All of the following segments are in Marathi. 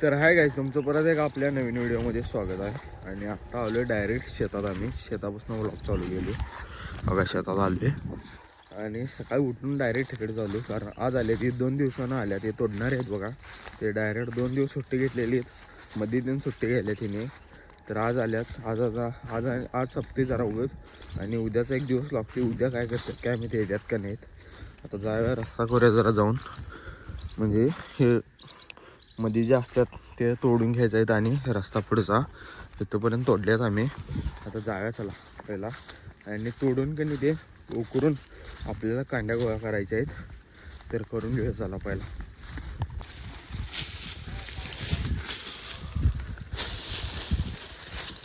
तर हाय गाईज, तुमचं परत एक आपल्या नवीन व्हिडिओमध्ये स्वागत आहे. आणि आत्ता आलो डायरेक्ट शेतात. आम्ही शेतापासून व्लॉग चालू केलो. बघा शेतात आले आणि सकाळी उठून डायरेक्ट तिकडे चालू, कारण आज आले ती 2 दिवसानं आल्या. ते तोडणार आहेत बघा. ते डायरेक्ट 2 दिवस सुट्टी घेतलेली आहेत, मध्ये दिन सुट्टी घ्यायला तिने. तर आज आल्यात. आज सप्ते जरा उगच आणि उद्याचा एक दिवस लागते. उद्या काय करतात काय माहिती येतात का नाहीत. आता जाऊया रस्ता करूया जरा जाऊन, म्हणजे हे मध्ये जे असतात ते तोडून घ्यायचे आहेत आणि रस्ता पुढचा इथंपर्यंत तोडल्यात आम्ही. आता जाऊया चला पहिला, आणि तोडून की नाही ते उकरून आपल्याला कांड्या गोळा करायच्या आहेत. तर करून घेऊया चला पहिला.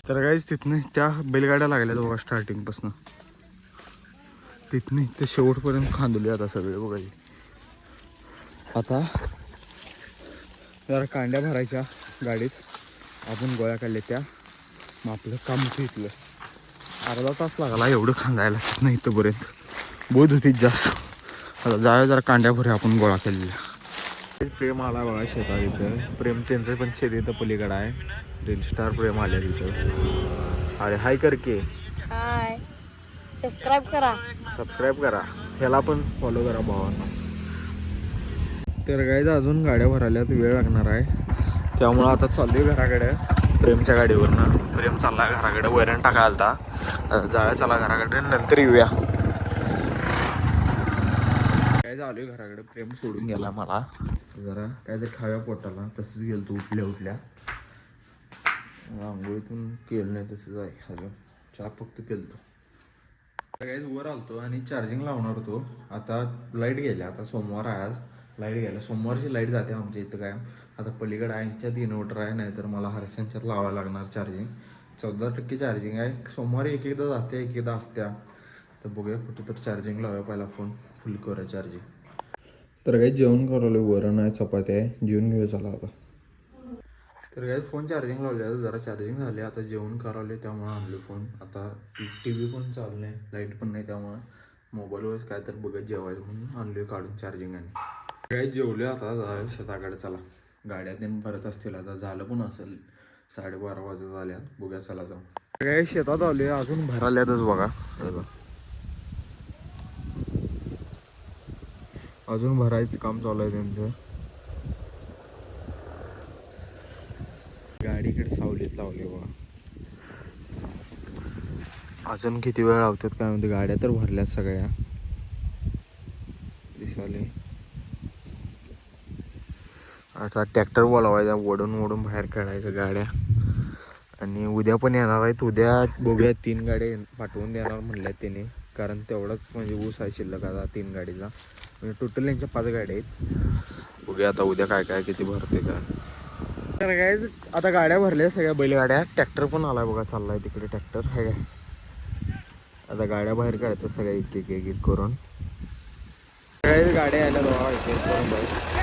तर काहीच तिथनं त्या बैलगाड्या लागल्यात बघा स्टार्टिंगपासून, तिथनं ते शेवटपर्यंत खांदले आता सगळे बघा. आता जरा कांड्या भरायच्या गाडीत, आपण गोळ्या काढल्या त्या. मग आपलं काम होतं. इथलं अर्धा तास लागला एवढं खांदायला तिथनं इथंपर्यंत. बोध होती जास्त. आता जाऊया जरा कांड्या भरूया आपण गोळा केलेल्या. प्रेम आला बघा शेतात इथं. प्रेम त्यांचं पण शेत इथं पलीकडं आहे. रील स्टार प्रेम आल्या तिथं. अरे हाय कर की. हाय, सबस्क्राईब करा. ह्याला पण फॉलो करा भावांना. तर गाईज अजून गाड्या भरायल्यात, वेळ लागणार आहे. त्यामुळं आता चाललोय घराकडे प्रेमच्या गाडीवरनं. प्रेम चालला घराकडे, वैरण टाकायला आलता. जाऊया चला घराकडे, नंतर येऊया. काय झालोय घराकडे, प्रेम सोडून गेला मला. जरा काहीतरी खाव्या पोटाला, तसंच गेलो तो उठल्या आंघोळीतून केलं नाही तसंच आहे अजून. चहा फक्त केलतो. काहीच वर आलतो आणि चार्जिंग लावणार होतो. आता लाईट गेल्या. आता सोमवार आहे, आज लाईट गेल्या. सोमवारची लाईट जाते आमच्या इथं काय. आता पलीकडे आईंच्यात इन्व्हर्टर आहे, नाही तर मला हर्षांच्यात लावायला लागणार चार्जिंग. 14% चार्जिंग आहे. सोमवारी एकदा जाते एकदा असत्या. तर बघूया कुठं तर चार्जिंग लावूया पहिला, फोन फुल करूया चार्जिंग. तर काही जेवण करायला, वरण आहे चपाती आहे, जेवण घेऊया चला आता. तर काही फोन चार्जिंग लावले, जरा चार्जिंग झाले. आता जेवण करावले त्यामुळे आणलो फोन. आता टी व्ही पण चालू नाही, लाईट पण नाही, त्यामुळं मोबाईलवर काय तर बघत जेवायचं म्हणून आणलो काढून चार्जिंग. आणि काही जेवले. आता जाऊया शेताकडे चला. गाड्या त्यांनी भरत असतील, आता झालं पण असेल 12:30 वाजत आल्या. बघूया चला जाऊ. काही शेतात आले, अजून भराल्यातच बघा. अजून भरायचं काम चालू आहे त्यांचं. गाडीकडे सावलीत लावले बघा. अजून किती वेळ लावतात काय म्हणते. गाड्या तर भरल्यात सगळ्या दिसाले. आता ट्रॅक्टर बोलावायचा, ओढून बाहेर काढायचं गाड्या. आणि उद्या पण येणार आहेत. उद्या बघूया 3 गाड्या पाठवून देणार म्हणल्यात त्याने, कारण तेवढाच म्हणजे ऊस आहे शिल्लक आता 3 गाडीचा. म्हणजे टोटल यांच्या 5 गाड्या आहेत. बघूया आता उद्या काय काय किती भरते काय. तर काय आता गाड्या भरल्या सगळ्या बैलगाड्या. ट्रॅक्टर पण आलाय बघा, चाललाय तिकडे ट्रॅक्टर आहे काय. आता गाड्या बाहेर काढतात सगळ्या एक एक करून. सगळ्या गाड्या आल्या बघा एक एक करून बाहेर.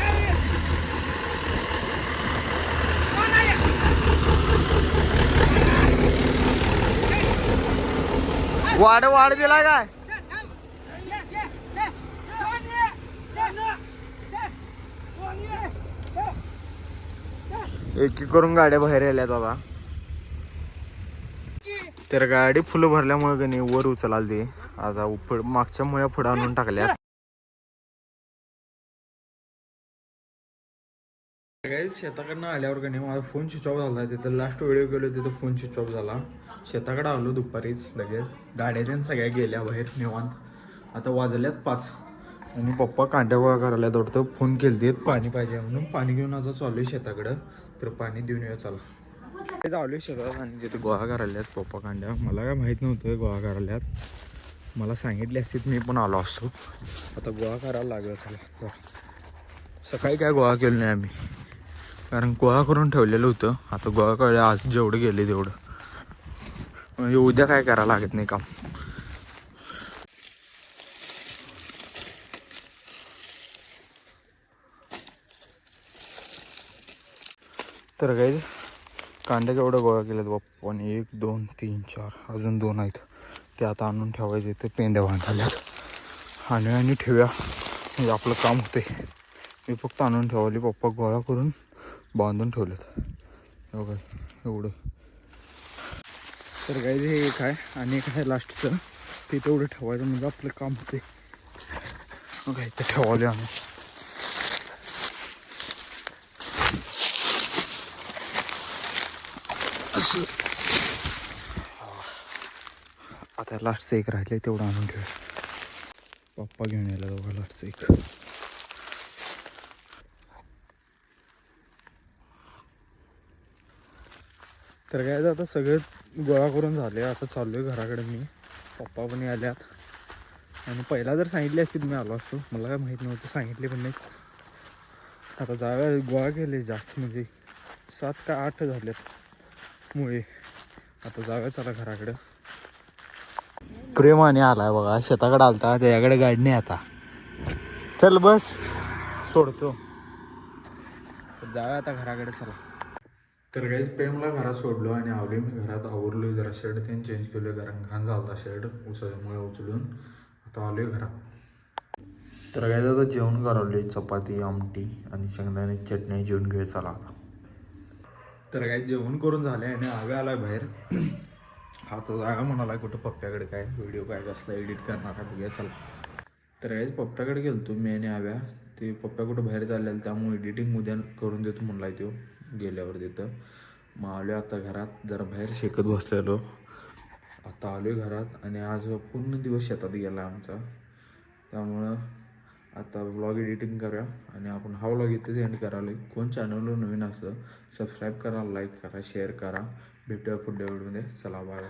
वाढ दिला काय. एक एक करून गाड्या बाहेर आल्यात बाबा. तर गाडी फुलं भरल्यामुळे का नाही वर उचलाल ते. आता मागच्या मुळे पुढे आणून टाकल्या. शेताकडनं आल्यावर का नाही माझा फोन स्विच ऑफ झाला. तिथं लास्ट व्हिडिओ गेलो तिथं फोन स्विच ऑफ झाला. शेताकडे आलो दुपारीच लगेच. गाड्या त्या सगळ्या गेल्या बाहेर निवांत. आता वाजल्यात 5 आणि पप्पा कांड्या गोळा करायला वाटतं. फोन केलतेत पाणी पाहिजे म्हणून. पाणी घेऊन आता चालू आहे शेताकडं. तर पाणी देऊन येऊ चला. ते चालू आहे शेतात आणि तिथे गोळा करायल्यात पप्पा कांड्या. मला काय माहीत नव्हतं गोळा करायल्यात. मला सांगितले असतील मी पण आलो असतो. आता गोळा करायला लागेल चला. सकाळी काय गोळा केलं नाही आम्ही, कारण गोळा करून ठेवलेलं होतं. आता गोळा कळलं आज जेवढं गेले तेवढं, म्हणजे उद्या काय करायला लागत नाही काम. तर काही कांड्या जेवढं गोळा केल्यात बाप्पा, आणि 1 2 3 4 अजून 2 आहेत. ते आता आणून ठेवायचे. ते पेंड्या बांधाल्यात आणि ठेवूया म्हणजे आपलं काम होते. मी फक्त आणून ठेवली. पप्पा गोळा करून बांधून ठेवलेत हो काय एवढं. तर काय हे एक आहे आणि एक आहे लास्टचं, ते तेवढं ठेवायचं म्हणजे आपलं काम होते. काय ते ठेवले आम्ही. असं आता लास्टचं एक राहिले तेवढं आणून ठेव. पप्पा घेऊन यायला दोघं लास्टचं एक. तर काय आता सगळं गोळा करून झाले. आता चाललो आहे घराकडे मी. पप्पा पण आल्यात आणि पहिला जर सांगितले असते मी आलो असतो. मला काय माहीत नव्हतं, सांगितले पण नाही. आता जागा गोळा केले जास्त, म्हणजे 7 का 8 झाल्यात मुळे. आता जागा चला घराकडं. प्रेमाने आलाय बघा, शेताकडे आलता, त्याच्याकडे गाडी नाही आता. चल बस सोडतो, जाऊया आता घराकडे चला. तर काहीच प्रेमला घरात सोडलो आणि आलोय मी घरात. आवरलोय जरा, शर्ट त्यांनी चेंज केलं कारण घाण झालता शर्ट उसळमुळे उचलून. आता आलोय घरात. तर काय आता जेवण करावले, चपाती आमटी आणि शेंगदाण्याची चटणी जेवण घेऊया चला आता. तर काय जेवण करून झाले आणि आव्या आलाय बाहेर. हा तर जागा म्हणाला कुठं पप्प्याकडे काय व्हिडिओ काय कसला एडिट करणार आहे बघूया चला. तर काहीच पप्प्याकडे गेलतो मी आणि आव्या. ते पप्प्या कुठं बाहेर चाललेलं, त्यामुळे एडिटिंग उद्या करून देतो म्हणलाय तो गेल्यावर तिथं. मग आलो आता घरात, जरा बाहेर शेकत बसलेलो. आता आलो घरात आणि आज पूर्ण दिवस शेतात गेला आमचा. त्यामुळं आता व्लॉग एडिटिंग करूया आणि आपण हा व्लॉग इथेच एंड करायला. कोण चॅनलवर नवीन असतं सबस्क्राईब करा, लाईक करा, शेअर करा. भेटूया पुढच्या व्हिडिओमध्ये. चला बाय.